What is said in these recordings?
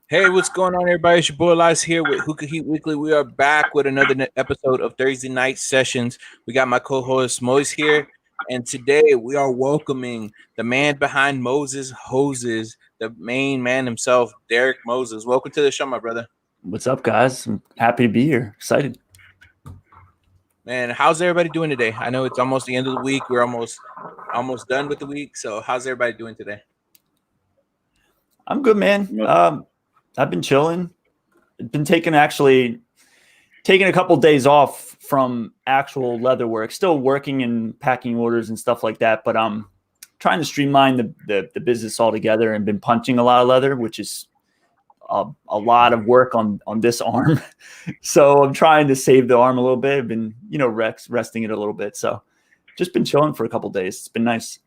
Hey, what's going on, everybody? It's your boy Lies here with Hookah Heat Weekly. We are back with another episode of Thursday Night Sessions. We got my co-host Moise here, and today we are welcoming the man behind Moses Hoses, the main man himself, Derek Moses. Welcome to the show, my brother. What's up, guys? I'm happy to be here. Excited. Man, how's everybody doing today? I know it's almost the end of the week. We're almost done with the week. So, how's everybody doing today? I'm good, man. I've been chilling. Been taking a couple days off from actual leather work. Still working and packing orders and stuff like that, but I'm trying to streamline the business altogether and been punching a lot of leather, which is a lot of work on this arm. So I'm trying to save the arm a little bit. I've been, resting it a little bit. So just been chilling for a couple days. It's been nice.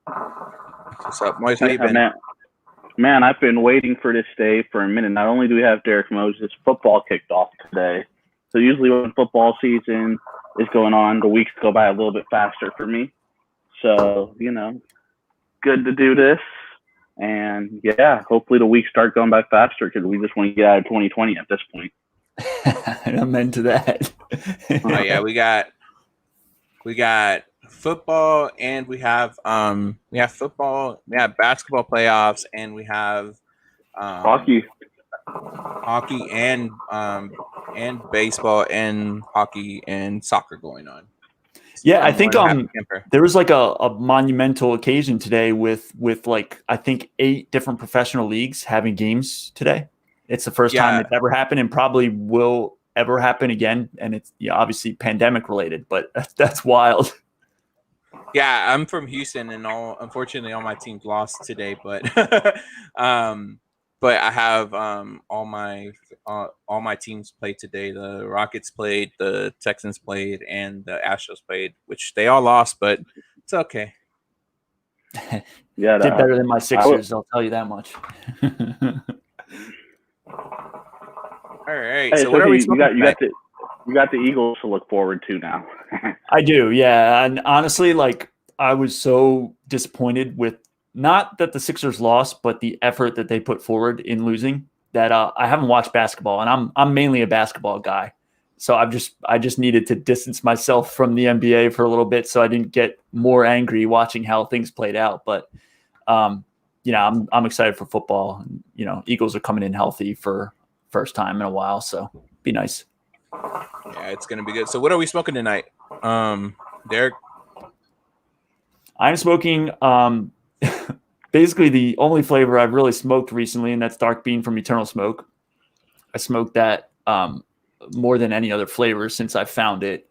What's up, Moise? How you been? Man, I've been waiting for this day for a minute. Not only do we have Derek Moses, football kicked off today. So usually when football season is going on, the weeks go by a little bit faster for me. So, good to do this. And, yeah, hopefully the weeks start going by faster because we just want to get out of 2020 at this point. I'm into that. Oh, yeah, we got football, and we have football, we have basketball playoffs, and we have hockey and baseball and hockey and soccer going on. Yeah, I think there was like a monumental occasion today with like I think 8 different professional leagues having games today. It's the first time it's ever happened and probably will ever happen again. And it's obviously pandemic related, but that's wild. Yeah, I'm from Houston, and unfortunately all my teams lost today, but but I have all my teams played today. The Rockets played, the Texans played, and the Astros played, which they all lost, but it's okay. Yeah, did better than my Sixers. I'll tell you that much. All right. Hey, so what are we smoking? You got the Eagles to look forward to now. I do, yeah. And honestly, like I was so disappointed with not that the Sixers lost, but the effort that they put forward in losing. That I haven't watched basketball, and I'm mainly a basketball guy, so I just needed to distance myself from the NBA for a little bit, so I didn't get more angry watching how things played out. But I'm excited for football. Eagles are coming in healthy for first time in a while, so be nice. Yeah, it's gonna be good. So what are we smoking tonight, Derek? I'm smoking basically the only flavor I've really smoked recently, and that's dark bean from Eternal Smoke. I smoked that more than any other flavor since I found it.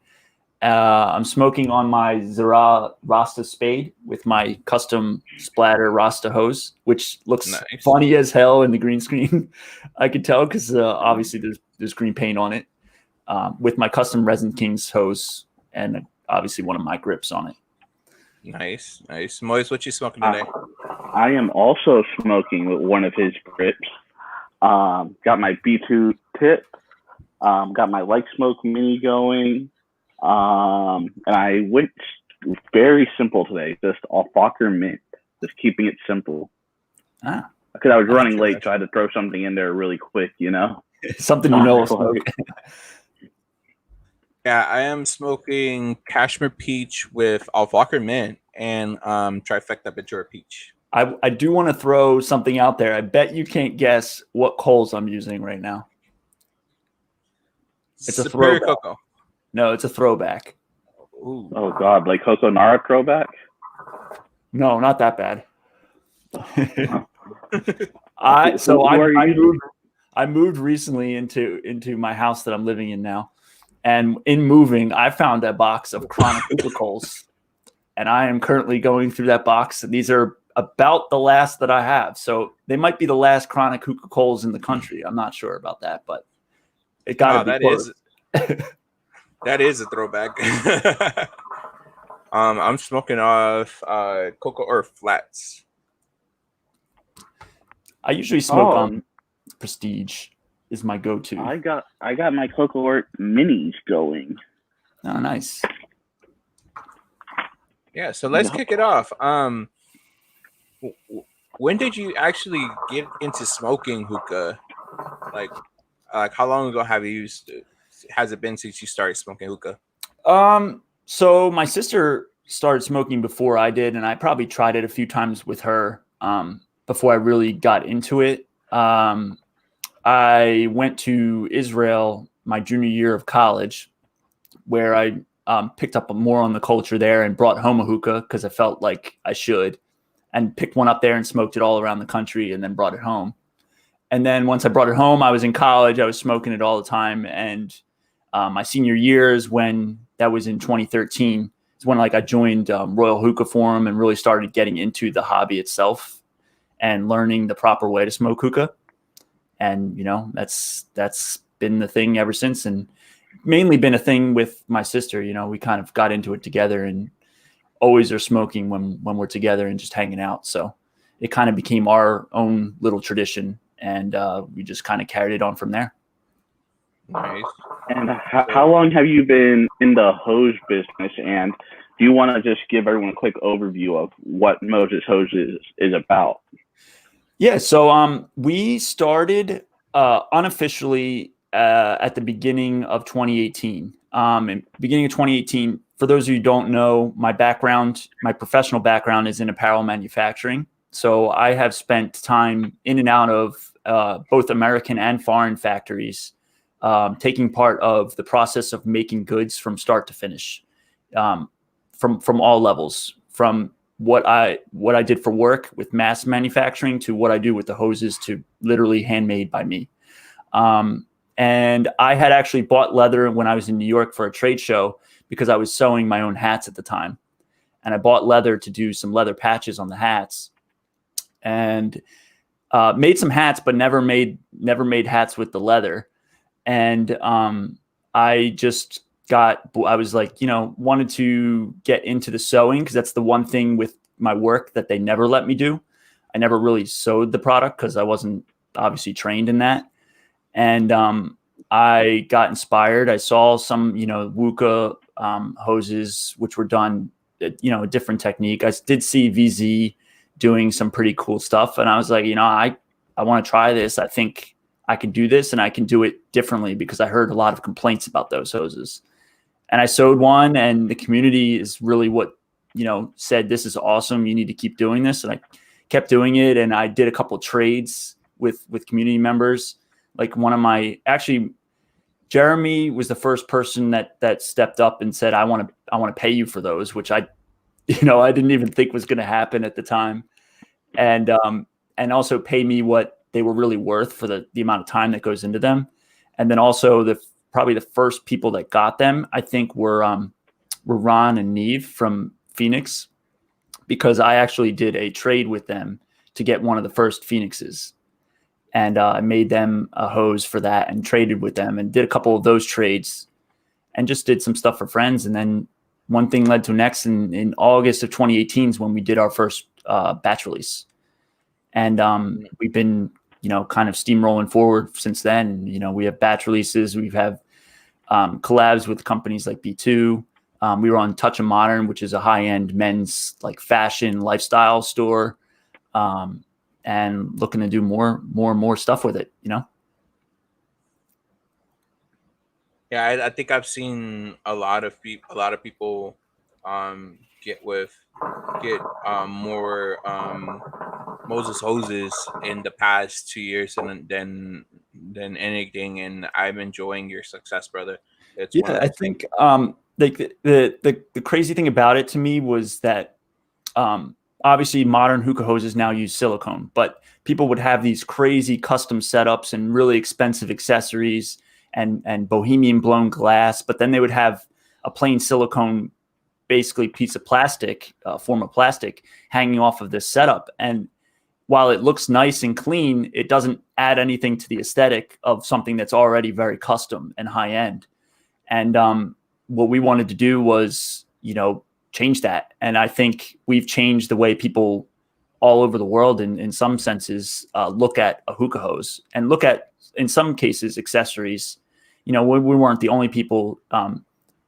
I'm smoking on my Zara Rasta spade with my custom splatter Rasta hose, which looks funny as hell in the green screen. I could tell because obviously there's green paint on it. With my custom Resin Kings hose and obviously one of my grips on it. Nice. Moise, what you smoking today? I am also smoking with one of his grips. Got my B2 tip. Got my Like Smoke Mini going. And I went very simple today. Just Alfacher Mint. Just keeping it simple. Because I was running late, so I had to throw something in there really quick, Something I'll smoke. Yeah, I am smoking Cashmere Peach with Alfacher Mint and Trifecta Ventura Peach. I do want to throw something out there. I bet you can't guess what Coles I'm using right now. It's a throwback. Cocoa. No, it's a throwback. Ooh. Oh God, like Coco Nara throwback? No, not that bad. I moved recently into my house that I'm living in now. And in moving, I found a box of Chronic Hookah Coals, and I am currently going through that box. These are about the last that I have, so they might be the last Chronic Hookah Coals in the country. I'm not sure about that, but it got to be close. That is a throwback. I'm smoking off Cocoa Earth Flats. I usually smoke Prestige. Is my go-to. I got my Cocoa Earth Minis going. Oh, nice. Yeah, so let's kick it off. When did you actually get into smoking hookah? Like, how long ago has it been since you started smoking hookah? So my sister started smoking before I did, and I probably tried it a few times with her before I really got into it. I went to Israel my junior year of college, where I picked up more on the culture there and brought home a hookah because I felt like I should, and picked one up there and smoked it all around the country and then brought it home. And then once I brought it home, I was in college. I was smoking it all the time. And my senior years, when that was in 2013, is when like I joined Royal Hookah Forum and really started getting into the hobby itself and learning the proper way to smoke hookah. And, you know, that's been the thing ever since, and mainly been a thing with my sister. You know, we kind of got into it together and always are smoking when we're together and just hanging out. So it kind of became our own little tradition, and we just kind of carried it on from there. Nice. And how long have you been in the hose business? And do you want to just give everyone a quick overview of what Moses Hoses is about? Yeah, so we started unofficially at the beginning of 2018. Beginning of 2018, for those of you who don't know, my professional background is in apparel manufacturing. So I have spent time in and out of both American and foreign factories, taking part of the process of making goods from start to finish, from all levels, from what I did for work with mass manufacturing to what I do with the hoses to literally handmade by me. And I had actually bought leather when I was in New York for a trade show because I was sewing my own hats at the time. And I bought leather to do some leather patches on the hats, and made some hats, but never made hats with the leather. And I was like, you know, wanted to get into the sewing because that's the one thing with my work that they never let me do. I never really sewed the product because I wasn't obviously trained in that. And I got inspired. I saw some, you know, Hookah hoses, which were done, you know, a different technique. I did see VZ doing some pretty cool stuff. And I was like, you know, I want to try this. I think I can do this, and I can do it differently because I heard a lot of complaints about those hoses. And I sewed one, and the community is really what, you know, said, this is awesome. You need to keep doing this. And I kept doing it. And I did a couple of trades with community members. Like Jeremy was the first person that stepped up and said, I want to pay you for those, which I didn't even think was going to happen at the time. And also pay me what they were really worth for the amount of time that goes into them. And then also probably the first people that got them, I think were Ron and Neve from Phoenix, because I actually did a trade with them to get one of the first Phoenixes. And I made them a hose for that and traded with them and did a couple of those trades and just did some stuff for friends. And then one thing led to next. In August of 2018 is when we did our first batch release. And we've been, you know, kind of steamrolling forward since then. You know, we have batch releases. We have collabs with companies like B2. We were on Touch of Modern, which is a high-end men's like fashion lifestyle store. And looking to do more and more stuff with it, you know? Yeah, I think I've seen a lot of people get more Moses hoses in the past 2 years than anything, and I'm enjoying your success, brother. I think like the crazy thing about it to me was that obviously modern hookah hoses now use silicone, but people would have these crazy custom setups and really expensive accessories and bohemian blown glass, but then they would have a plain silicone, basically piece of plastic, form of plastic hanging off of this setup. And while it looks nice and clean, it doesn't add anything to the aesthetic of something that's already very custom and high end. And what we wanted to do was, you know, change that. And I think we've changed the way people all over the world in some senses look at a hookah hose and look at, in some cases, accessories. You know, we weren't the only people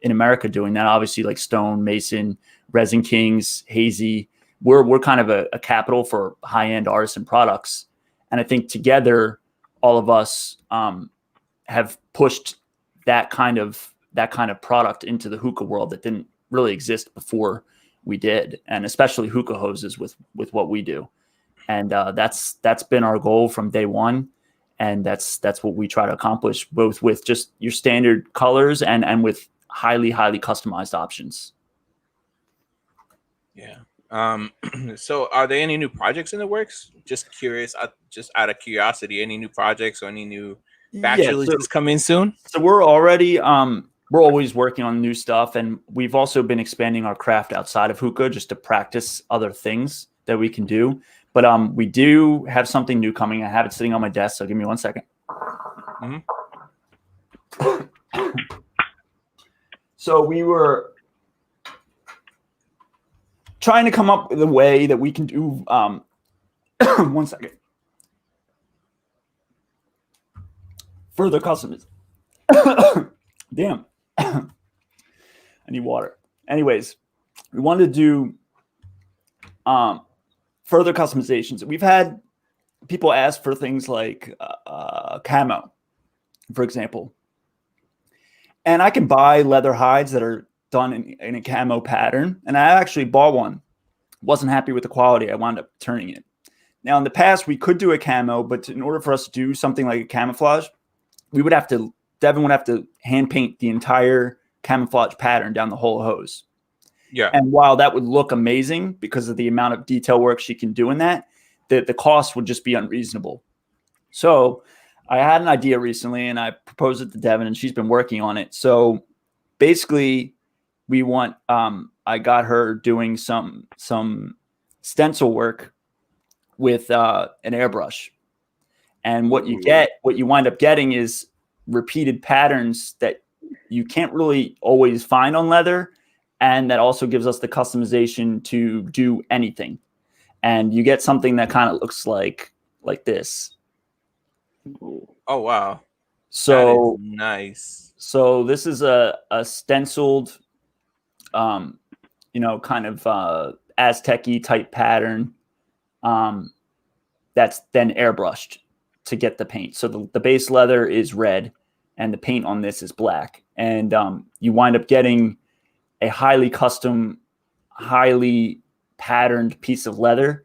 in America doing that. Obviously, like Stone, Mason, Resin Kings, Hazy, we're kind of a capital for high-end artisan products. And I think together, all of us have pushed that kind of product into the hookah world that didn't really exist before we did, and especially hookah hoses with what we do. And that's been our goal from day one, and that's what we try to accomplish, both with just your standard colors and with highly customized options. Yeah. So are there any new projects in the works? Just curious, just out of curiosity, any new projects or any new batch releases coming soon? So we're already we're always working on new stuff, and we've also been expanding our craft outside of hookah just to practice other things that we can do. But we do have something new coming. I have it sitting on my desk, so give me 1 second. So we were trying to come up with a way that we can do 1 second. Further customers. Damn. I need water. Anyways, we wanted to do further customizations. We've had people ask for things like camo, for example. And I can buy leather hides that are done in a camo pattern. And I actually bought one. Wasn't happy with the quality. I wound up turning it. Now, in the past, we could do a camo, but in order for us to do something like a camouflage, Devin would have to hand paint the entire camouflage pattern down the whole hose. Yeah. And while that would look amazing because of the amount of detail work she can do in that, the cost would just be unreasonable. So I had an idea recently and I proposed it to Devin, and she's been working on it. So basically we want, I got her doing some stencil work with an airbrush. And what you wind up getting is repeated patterns that you can't really always find on leather. And that also gives us the customization to do anything. And you get something that kind of looks like this. Oh, wow. So nice. So this is a stenciled, kind of Aztec-y type pattern that's then airbrushed to get the paint. So the base leather is red and the paint on this is black. And you wind up getting a highly custom, highly patterned piece of leather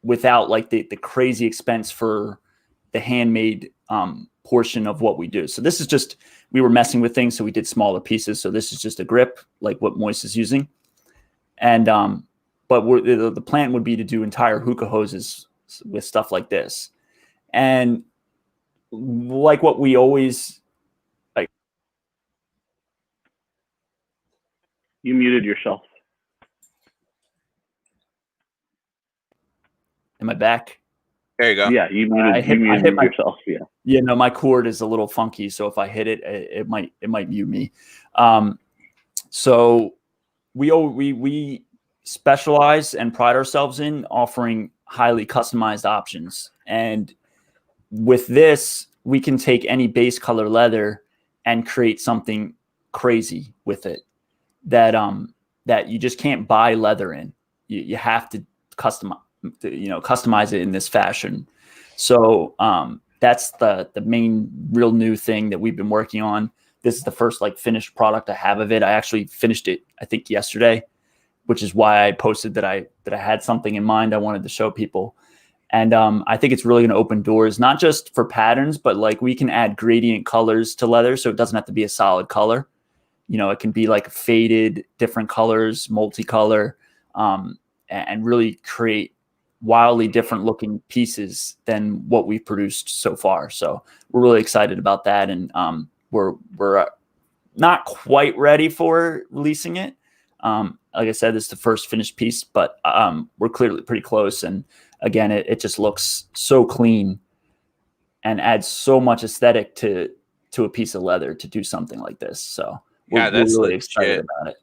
without like the crazy expense for the handmade portion of what we do. So this is just, we were messing with things, so we did smaller pieces. So this is just a grip like what Moise is using. And but the plan would be to do entire hookah hoses with stuff like this. And like what we always like. You muted yourself. Am I back? There you go. Yeah, you muted yourself. Yeah. Yeah, no, my cord is a little funky, so if I hit it, it might mute me. So we specialize and pride ourselves in offering highly customized options. And with this, we can take any base color leather and create something crazy with it that you just can't buy leather in. You have to customize it in this fashion. So that's the main real new thing that we've been working on. This is the first like finished product I have of it. I actually finished it, I think, yesterday, which is why I posted that I had something in mind I wanted to show people. And I think it's really going to open doors, not just for patterns, but like we can add gradient colors to leather. So it doesn't have to be a solid color. It can be like faded, different colors, multicolor, and really create wildly different looking pieces than what we've produced so far. So we're really excited about that. And we're not quite ready for releasing it. Like I said, this is the first finished piece, but we're clearly pretty close. And again, it just looks so clean and adds so much aesthetic to a piece of leather to do something like this. So we're really excited about it.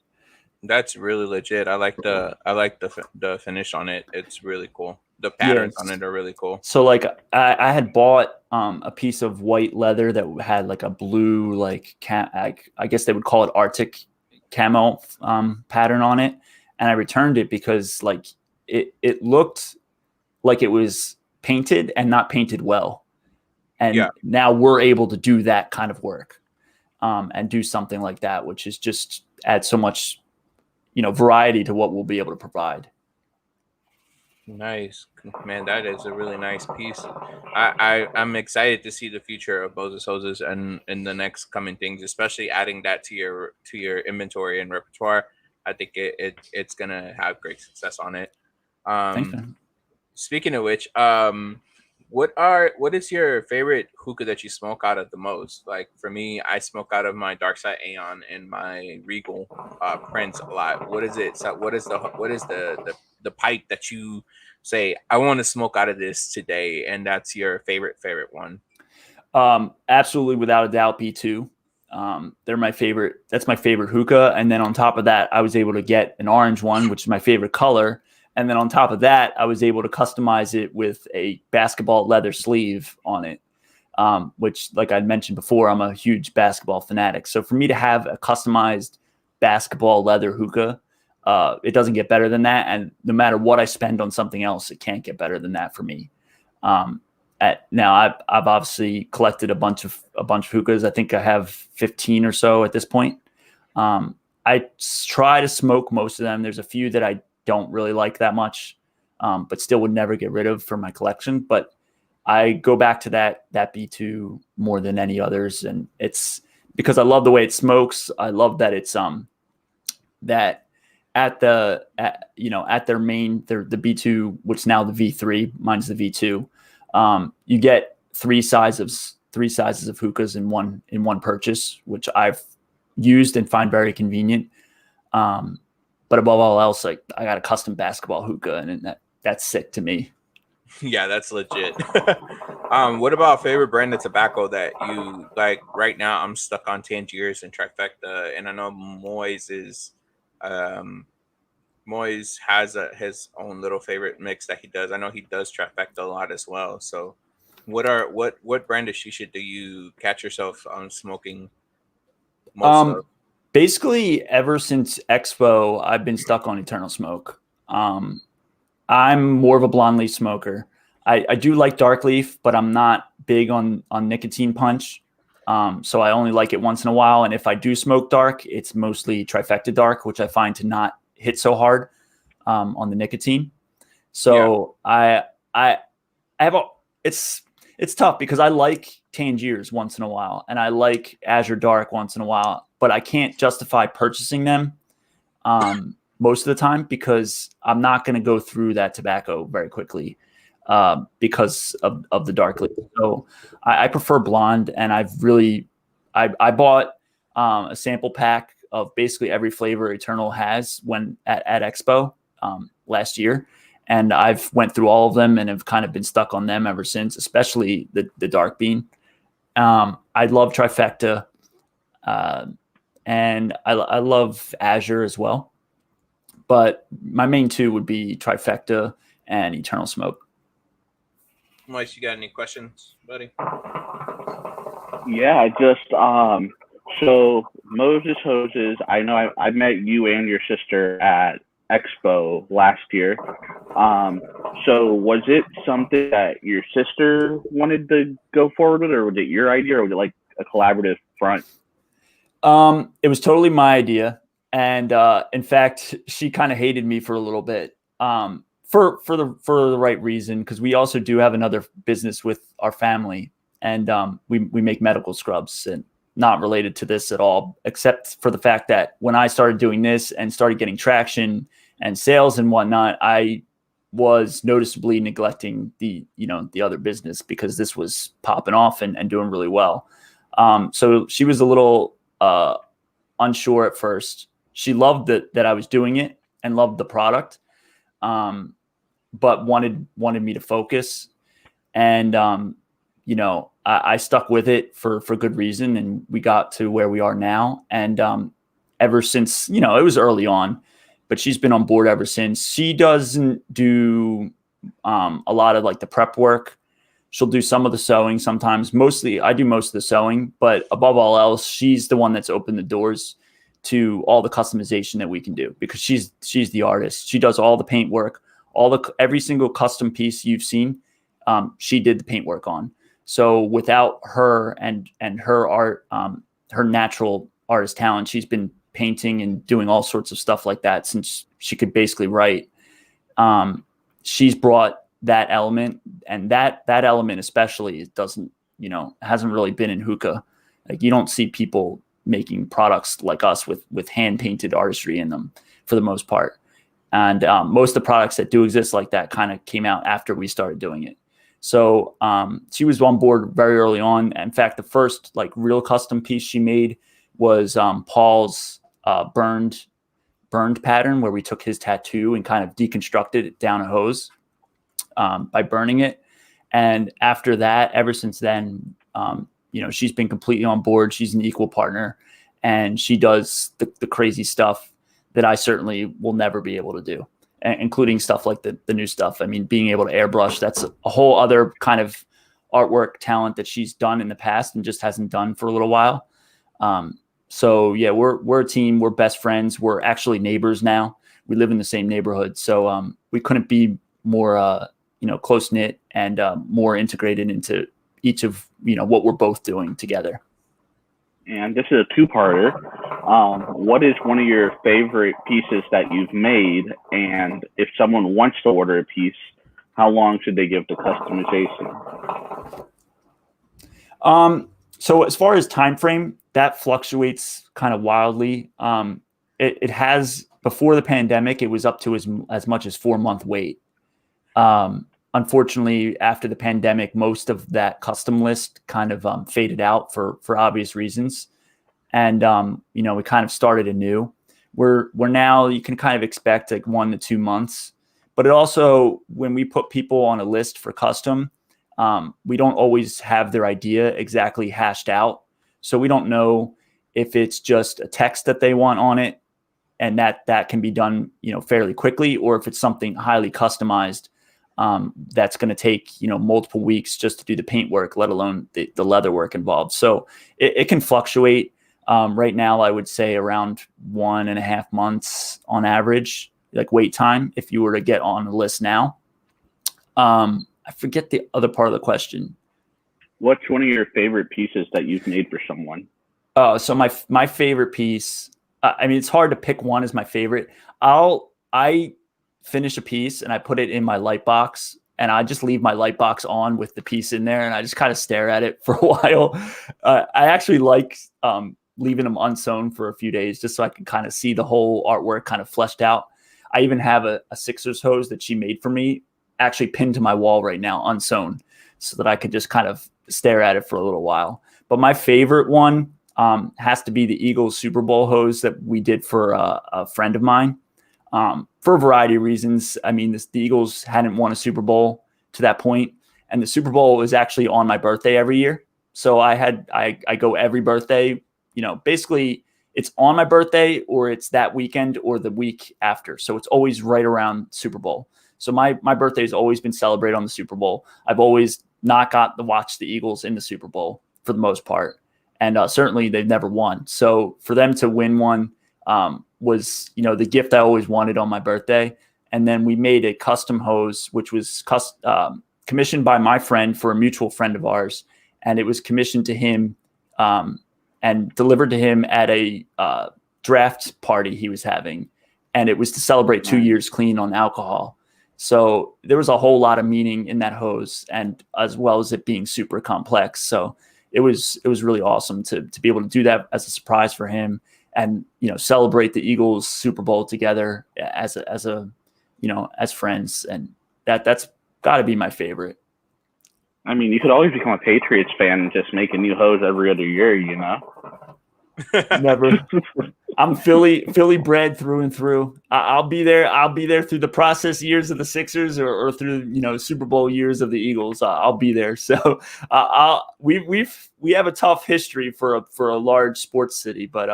That's really legit. I like the finish on it. It's really cool. The patterns on it are really cool. So like I had bought a piece of white leather that had like a blue, like I guess they would call it Arctic camo pattern on it. And I returned it because like it looked like it was painted and not painted well. And Yeah. now we're able to do that kind of work and do something like that, which is just add so much, variety to what we'll be able to provide. Nice, man. That is a really nice piece. I'm excited to see the future of Moses Hoses and in the next coming things, especially adding that to your inventory and repertoire. I think it's gonna have great success on it. Thanks, man. Speaking of which, what is your favorite hookah that you smoke out of the most? Like for me, I smoke out of my Dark Side Aeon and my Regal Prince a lot. What is it? So what is the pipe that you say I want to smoke out of this today, and that's your favorite one? Absolutely, without a doubt, B2. They're my favorite. That's my favorite hookah. And then on top of that, I was able to get an orange one, which is my favorite color. And then on top of that, I was able to customize it with a basketball leather sleeve on it, which, like I mentioned before, I'm a huge basketball fanatic. So for me to have a customized basketball leather hookah, it doesn't get better than that. And no matter what I spend on something else, it can't get better than that for me. Now I've obviously collected a bunch of hookahs. I think I have 15 or so at this point. I try to smoke most of them. There's a few that I don't really like that much, but still would never get rid of for my collection. But I go back to that B2 more than any others, and it's because I love the way it smokes. I love that it's that at their main, the B2, which now the V3, mine's the V2. You get three sizes of hookahs in one purchase, which I've used and find very convenient. But above all else, like I got a custom basketball hookah, and that's sick to me. Yeah, that's legit. What about favorite brand of tobacco that you like? Right now, I'm stuck on Tangiers and Trifecta, and I know Moise has his own little favorite mix that he does. I know he does Trifecta a lot as well. So, what brand of shisha do you catch yourself smoking most of? Basically, ever since Expo, I've been stuck on Eternal Smoke. I'm more of a blonde leaf smoker. I do like dark leaf, but I'm not big on nicotine punch. So I only like it once in a while. And if I do smoke dark, it's mostly Trifecta dark, which I find to not hit so hard on the nicotine. So yeah. I have it's tough because I like Tangiers once in a while, and I like Azure Dark once in a while, but I can't justify purchasing them most of the time because I'm not going to go through that tobacco very quickly because of the dark leaf. So I prefer blonde, and I bought a sample pack of basically every flavor Eternal has when at Expo last year. And I've went through all of them and have kind of been stuck on them ever since, especially the dark bean. I love Trifecta, and I love Azure as well. But my main two would be Trifecta and Eternal Smoke. Mike, you got any questions, buddy? Yeah, just so Moses Hoses, I know I met you and your sister at Expo last year. So was it something that your sister wanted to go forward with, or was it your idea, or was it like a collaborative front? It was totally my idea. And in fact, she kind of hated me for a little bit for the right reason, because we also do have another business with our family, and we make medical scrubs, and not related to this at all, except for the fact that when I started doing this and started getting traction and sales and whatnot, I was noticeably neglecting the other business because this was popping off and doing really well. So she was a little unsure at first. She loved that I was doing it and loved the product, but wanted me to focus. And I stuck with it for good reason, and we got to where we are now. And ever since, it was early on, but she's been on board ever since. She doesn't do a lot of like the prep work. She'll do some of the sewing sometimes. Mostly, I do most of the sewing, but above all else, she's the one that's opened the doors to all the customization that we can do, because she's the artist. She does all the paint work, every single custom piece you've seen she did the paintwork on. So without her and her art, her natural artist talent, she's been painting and doing all sorts of stuff like that since she could basically write. She's brought that element, and that element especially doesn't, hasn't really been in hookah. Like, you don't see people making products like us with hand painted artistry in them for the most part. And most of the products that do exist like that kind of came out after we started doing it. So she was on board very early on. In fact, the first like real custom piece she made was Paul's burned pattern, where we took his tattoo and kind of deconstructed it down a hose by burning it. And after that, ever since then, she's been completely on board. She's an equal partner, and she does the crazy stuff that I certainly will never be able to do, including stuff like the new stuff. I mean, being able to airbrush, that's a whole other kind of artwork talent that she's done in the past and just hasn't done for a little while. So yeah, we're a team. We're best friends. We're actually neighbors now. We live in the same neighborhood. So we couldn't be more close knit and more integrated into each of what we're both doing together. And this is a two-parter. What is one of your favorite pieces that you've made? And if someone wants to order a piece, how long should they give to customization? So as far as time frame, that fluctuates kind of wildly. It has, before the pandemic, it was up to as much as 4-month wait. Unfortunately, after the pandemic, most of that custom list kind of faded out for obvious reasons. And, we kind of started anew. We're now, you can kind of expect like 1 to 2 months. But it also, when we put people on a list for custom, we don't always have their idea exactly hashed out. So we don't know if it's just a text that they want on it, and that can be done, fairly quickly, or if it's something highly customized that's going to take, multiple weeks just to do the paint work, let alone the leather work involved. So it can fluctuate. Right now, I would say around 1.5 months on average, like wait time, if you were to get on the list now. I forget the other part of the question. What's one of your favorite pieces that you've made for someone? So my favorite piece, it's hard to pick one as my favorite. I finish a piece and I put it in my light box, and I just leave my light box on with the piece in there, and I just kind of stare at it for a while. I actually like leaving them unsewn for a few days just so I can kind of see the whole artwork kind of fleshed out. I even have a Sixers hose that she made for me actually pinned to my wall right now, unsewn, so that I could just kind of stare at it for a little while. But my favorite one has to be the Eagles Super Bowl hose that we did for a friend of mine. For a variety of reasons. The Eagles hadn't won a Super Bowl to that point, and the Super Bowl was actually on my birthday every year. So I go every birthday, basically it's on my birthday, or it's that weekend or the week after. So it's always right around Super Bowl. So my birthday has always been celebrated on the Super Bowl. I've always not got to watch the Eagles in the Super Bowl for the most part. And certainly they've never won. So for them to win one, was, the gift I always wanted on my birthday. And then we made a custom hose, which was commissioned by my friend for a mutual friend of ours. And it was commissioned to him and delivered to him at a draft party he was having. And it was to celebrate 2 years clean on alcohol. So there was a whole lot of meaning in that hose, and as well as it being super complex. So it was really awesome to be able to do that as a surprise for him. And, celebrate the Eagles Super Bowl together as friends. And that's got to be my favorite. You could always become a Patriots fan and just make a new hose every other year, Never. I'm Philly bred through and through. I'll be there. I'll be there through the process years of the Sixers or through, Super Bowl years of the Eagles. I'll be there. So we have a tough history for a large sports city, but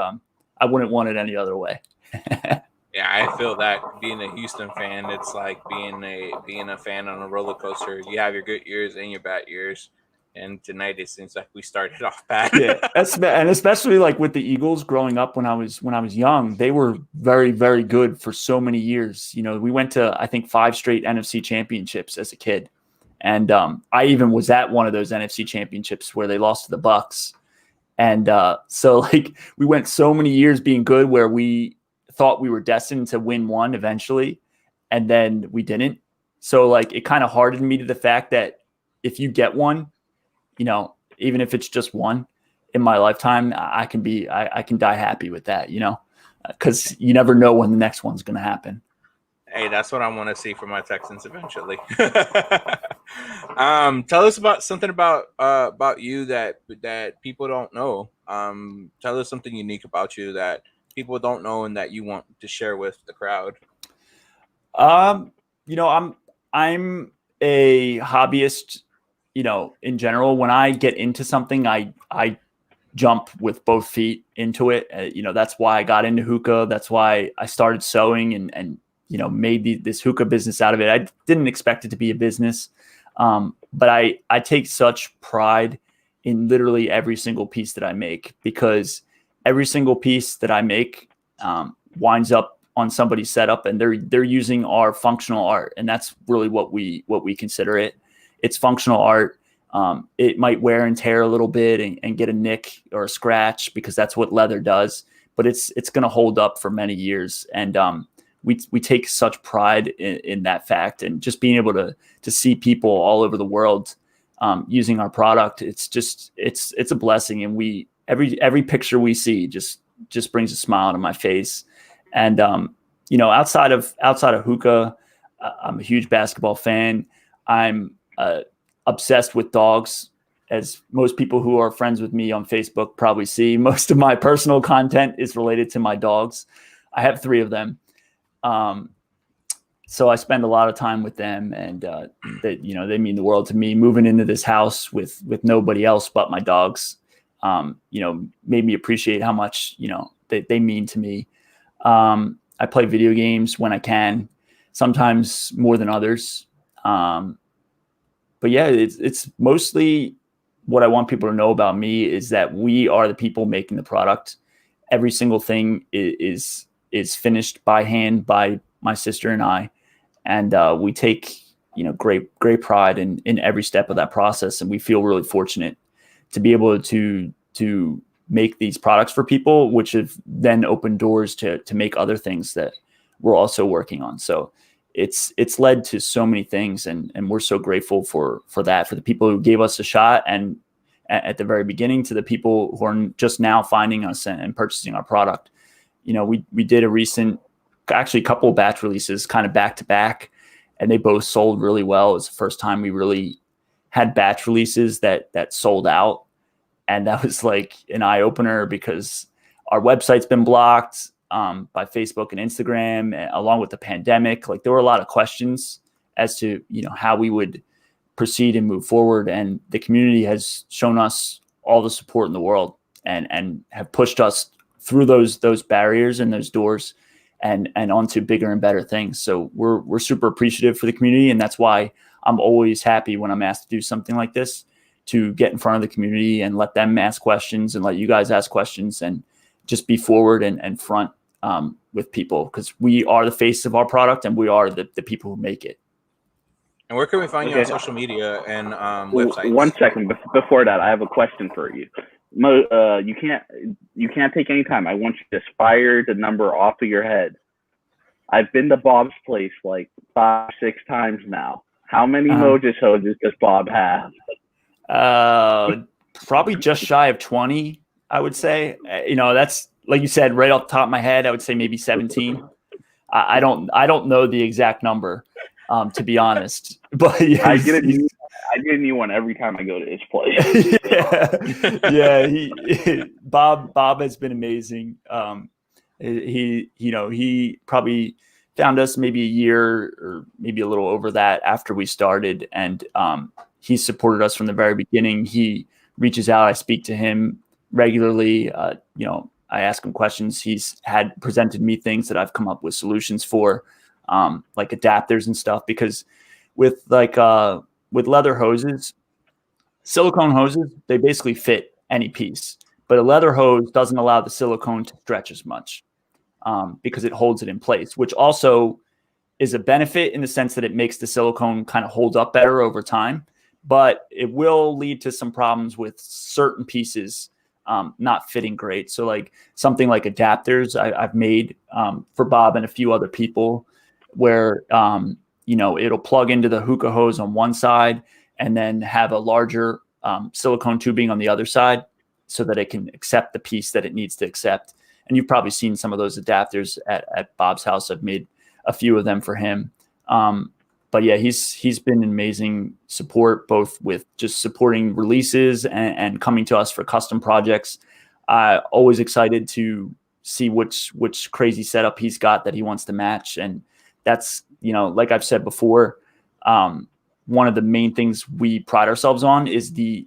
I wouldn't want it any other way. Yeah, I feel that being a Houston fan, it's like being a fan on a roller coaster. You have your good years and your bad years, and tonight it seems like we started off bad. Yeah, and especially like with the Eagles growing up when I was young, they were very, very good for so many years. We went to, I think, 5 straight NFC championships as a kid, And I even was at one of those NFC championships where they lost to the Bucks. And so like we went so many years being good where we thought we were destined to win one eventually, and then we didn't. So like it kind of hardened me to the fact that if you get one, you know, even if it's just one in my lifetime, I can die happy with that, you know, because you never know when the next one's going to happen. Hey, that's what I want to see for my Texans eventually. Tell us about something about you that people don't know. Tell us something unique about you that people don't know and that you want to share with the crowd. You know, I'm a hobbyist, you know, in general. When I get into something, I jump with both feet into it. You know, that's why I got into hookah. That's why I started sewing and you know, made this hookah business out of it. I didn't expect it to be a business. But I take such pride in literally every single piece that I make, because every single piece that I make winds up on somebody's setup, and they're using our functional art. And that's really what we consider it. It's functional art. It might wear and tear a little bit and get a nick or a scratch, because that's what leather does, but it's going to hold up for many years. And we take such pride in that fact, and just being able to see people all over the world using our product. It's a blessing. And every picture we see just brings a smile to my face. And, you know, outside of hookah, I'm a huge basketball fan. I'm obsessed with dogs, as most people who are friends with me on Facebook probably see. Most of my personal content is related to my dogs. I have 3 of them. So I spend a lot of time with them, and they mean the world to me. Moving into this house with nobody else but my dogs, you know, made me appreciate how much, you know, they mean to me. I play video games when I can, sometimes more than others. But yeah, it's mostly what I want people to know about me is that we are the people making the product. Every single thing is finished by hand by my sister and I. And we take, you know, great pride in every step of that process. And we feel really fortunate to be able to make these products for people, which have then opened doors to make other things that we're also working on. So it's led to so many things, and we're so grateful for that, for the people who gave us a shot, and at the very beginning, to the people who are just now finding us and purchasing our product. You know, we did a couple of batch releases kind of back to back, and they both sold really well. It was the first time we really had batch releases that sold out. And that was like an eye opener, because our website's been blocked by Facebook and Instagram, along with the pandemic. Like, there were a lot of questions as to, you know, how we would proceed and move forward. And the community has shown us all the support in the world, and have pushed us through those barriers and those doors and onto bigger and better things. So we're super appreciative for the community. And that's why I'm always happy when I'm asked to do something like this, to get in front of the community and let them ask questions and let you guys ask questions, and just be forward and front with people, because we are the face of our product, and we are the people who make it. And where can we find you on social media and websites? 1 second before that, I have a question for you. You can't take any time. I want you to fire the number off of your head. I've been to Bob's place like 5-6 times now. How many Moses hoses does Bob have? Probably just shy of 20, I would say. You know, that's, like you said, right off the top of my head, I would say maybe 17. I don't know the exact number, to be honest. But yeah, I get a new one every time I go to his place. yeah. Bob has been amazing. He probably found us maybe a year or maybe a little over that after we started, and he supported us from the very beginning. He reaches out. I speak to him regularly. I ask him questions. He's had presented me things that I've come up with solutions for, like adapters and stuff, because with leather hoses, silicone hoses, they basically fit any piece, but a leather hose doesn't allow the silicone to stretch as much, because it holds it in place, which also is a benefit in the sense that it makes the silicone kind of hold up better over time, but it will lead to some problems with certain pieces not fitting great. So like something like adapters I've made for Bob and a few other people where, it'll plug into the hookah hose on one side and then have a larger silicone tubing on the other side so that it can accept the piece that it needs to accept. And you've probably seen some of those adapters at Bob's house. I've made a few of them for him. But yeah, he's been an amazing support, both with just supporting releases and coming to us for custom projects. Always excited to see which crazy setup he's got that he wants to match. And that's, like I've said before, one of the main things we pride ourselves on is the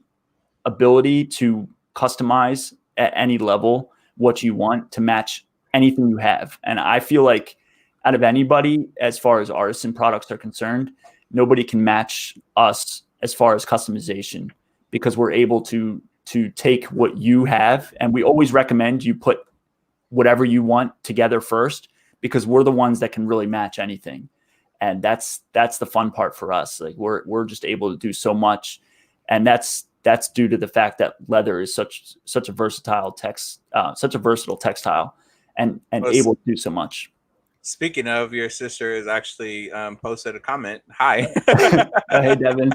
ability to customize at any level what you want to match anything you have. And I feel like out of anybody, as far as artisan products are concerned, nobody can match us as far as customization, because we're able to take what you have, and we always recommend you put whatever you want together first, because we're the ones that can really match anything. And that's the fun part for us. Like we're just able to do so much. And that's due to the fact that leather is such a versatile textile and able to do so much. Speaking of, your sister has actually posted a comment. Hi. Hey, Devin.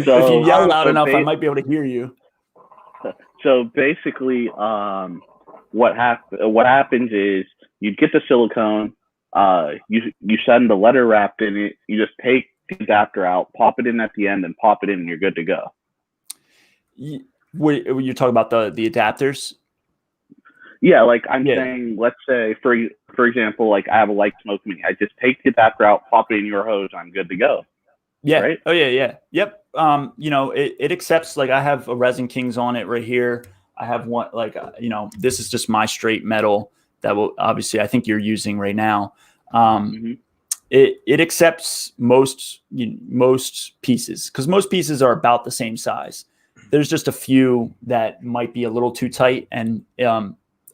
So if you yell loud enough, I might be able to hear you. So basically, what happens is you get the silicone, you send the leather wrapped in it, you just take the adapter out, pop it in at the end, and pop it in, and you're good to go. When you talk about the adapters? Yeah, like I'm saying, let's say for example, like I have a light smoke mini. I just take the adapter out, pop it in your hose, I'm good to go. Yeah. Right? Oh yeah. Yep. It accepts, like I have a Resin Kings on it right here. I have one, like, this is just my straight metal that will obviously I think you're using right now. It accepts most pieces, because most pieces are about the same size. There's just a few that might be a little too tight, and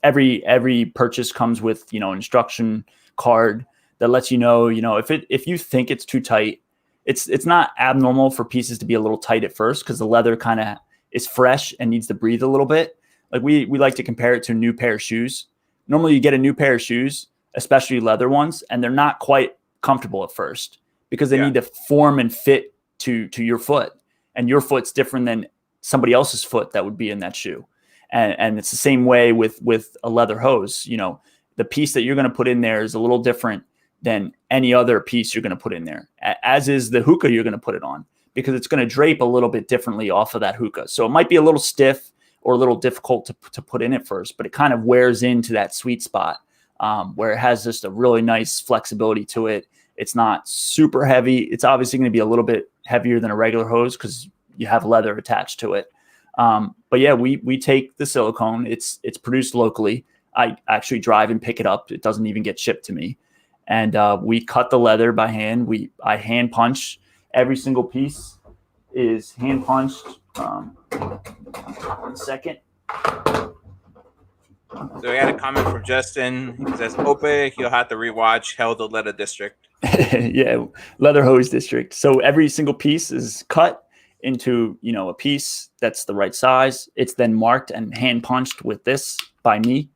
every purchase comes with an instruction card that lets you know if you think it's too tight. It's not abnormal for pieces to be a little tight at first, because the leather kind of is fresh and needs to breathe a little bit. Like we like to compare it to a new pair of shoes. Normally you get a new pair of shoes, especially leather ones, and they're not quite comfortable at first because they need to form and fit to your foot, and your foot's different than somebody else's foot that would be in that shoe. And it's the same way with a leather hose. The piece that you're going to put in there is a little different than any other piece you're going to put in there, as is the hookah you're going to put it on, because it's going to drape a little bit differently off of that hookah. So it might be a little stiff or a little difficult to put in at first, but it kind of wears into that sweet spot where it has just a really nice flexibility to it. It's not super heavy. It's obviously going to be a little bit heavier than a regular hose because you have leather attached to it. But yeah, we take the silicone. It's produced locally. I actually drive and pick it up. It doesn't even get shipped to me. And we cut the leather by hand. I hand punch. Every single piece is hand punched. 1 second. So we had a comment from Justin. He says, "Ope, you'll have to rewatch Hell the Leather District." Yeah, Leather Hose District. So every single piece is cut into a piece that's the right size. It's then marked and hand punched with this by me.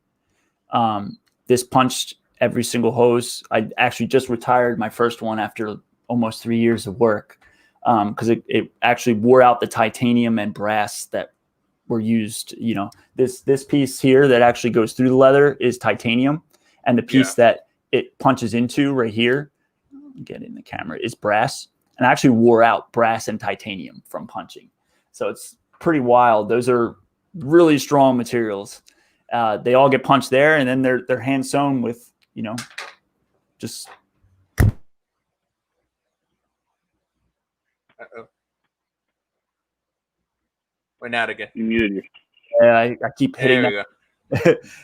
This punched every single hose. I actually just retired my first one after almost 3 years of work, because it actually wore out the titanium and brass that were used. This piece here that actually goes through the leather is titanium, and the piece that it punches into right here, get in the camera, is brass. And I actually wore out brass and titanium from punching. So it's pretty wild. Those are really strong materials. They all get punched there, and then they're hand sewn with, just. Uh-oh. Went out again. You muted yourself. Yeah, I keep hitting There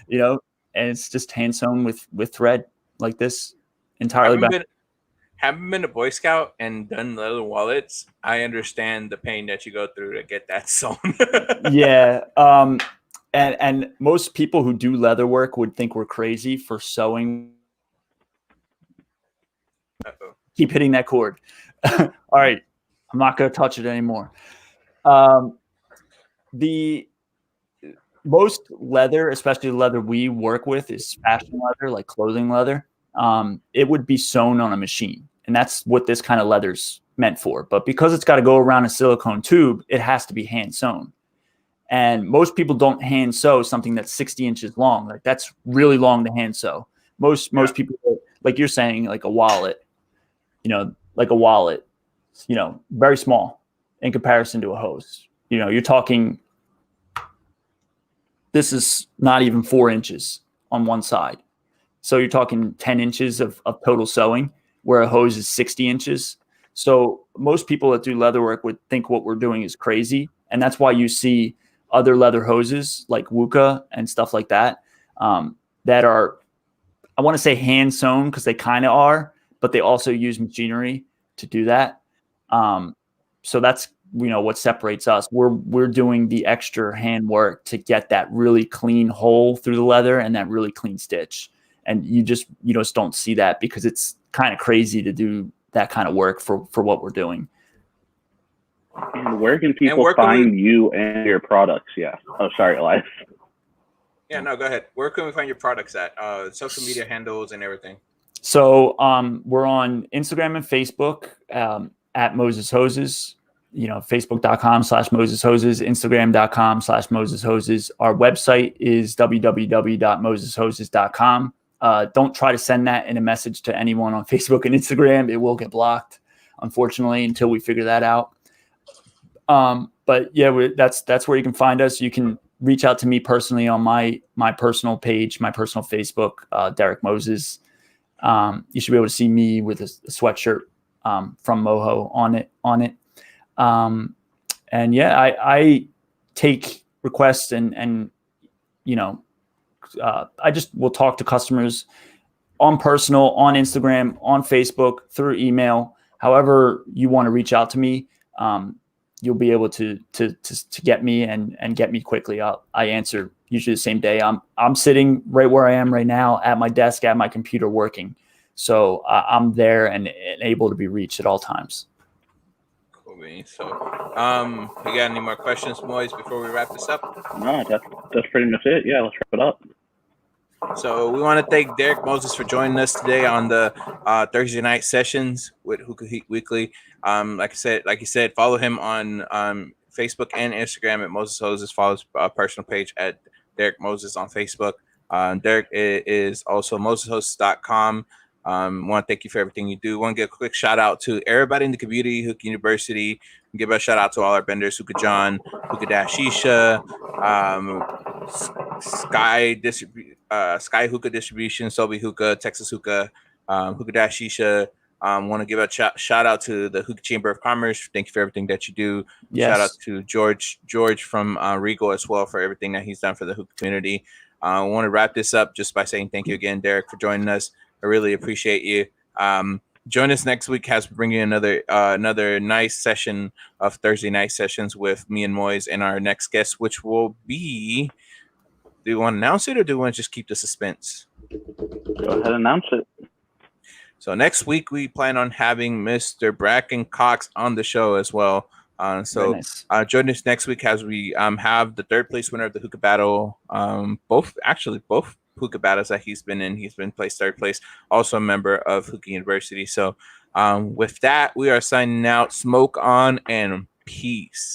we that, and it's just hand sewn with thread like this entirely. Haven't been a Boy Scout and done leather wallets. I understand the pain that you go through to get that sewn. Yeah. And most people who do leather work would think we're crazy for sewing keep hitting that cord. All right. I'm not going to touch it anymore. The most leather, especially the leather we work with, is fashion leather, like clothing leather. It would be sewn on a machine, and that's what this kind of leather's meant for. But because it's got to go around a silicone tube, it has to be hand sewn. And most people don't hand sew something that's 60 inches long. Like that's really long to hand sew. Most people, like you're saying, like a wallet, very small in comparison to a hose. You're talking, this is not even 4 inches on one side. So you're talking 10 inches of total sewing, where a hose is 60 inches. So most people that do leather work would think what we're doing is crazy. And that's why you see other leather hoses like Hookah and stuff like that, that are, I want to say hand sewn because they kind of are, but they also use machinery to do that. So that's, what separates us. We're doing the extra hand work to get that really clean hole through the leather and that really clean stitch. And you just don't see that because it's kind of crazy to do that kind of work for what we're doing. And where can people find you and your products? Yeah. Oh, sorry, Elias. Yeah, no, go ahead. Where can we find your products at? Social media handles and everything. So we're on Instagram and Facebook at Moses Hoses. Facebook.com/Moses Hoses, Instagram.com/Moses Hoses. Our website is www.moseshoses.com. Don't try to send that in a message to anyone on Facebook and Instagram. It will get blocked, unfortunately, until we figure that out. But yeah, that's where you can find us. You can reach out to me personally on my personal page, my personal Facebook, Derek Moses. You should be able to see me with a sweatshirt from Moho on it. And yeah, I take requests and I just will talk to customers on personal, on Instagram, on Facebook, through email, however you want to reach out to me. You'll be able to get me and get me quickly. I answer usually the same day. I'm sitting right where I am right now at my desk, at my computer working. So I'm there and able to be reached at all times. Cool, man. So, you got any more questions, Moise, before we wrap this up? No, that's pretty much it. Yeah, let's wrap it up. So we want to thank Derek Moses for joining us today on the Thursday night sessions with Hookah Heat Weekly. Like you said, follow him on Facebook and Instagram at Moses Hoses. Follow his personal page at Derek Moses on Facebook. Derek is also MosesHoses.com. Want to thank you for everything you do. Want to give a quick shout out to everybody in the community, Hookah University. Give a shout out to all our vendors, Hookah John, Hookah Shisha, Sky Hookah Distribution, Sobe Hookah, Texas Hookah, Hookah Shisha. Want to give a shout out to the Hookah Chamber of Commerce. Thank you for everything that you do. Yes. Shout out to George from Regal as well for everything that he's done for the Hookah community. I want to wrap this up just by saying thank you again, Derek, for joining us. I really appreciate you. Join us next week as we bring you another nice session of Thursday night sessions with me and Moise and our next guest, which will be. Do you want to announce it or do you want to just keep the suspense? Go ahead and announce it. So next week we plan on having Mr. Bracken Cox on the show as well. Nice. Join us next week as we have the third place winner of the Hookah Battle. Both Hookah battles that he's been in. He's been placed third place, also a member of Hookah University. So with that, we are signing out. Smoke on and peace.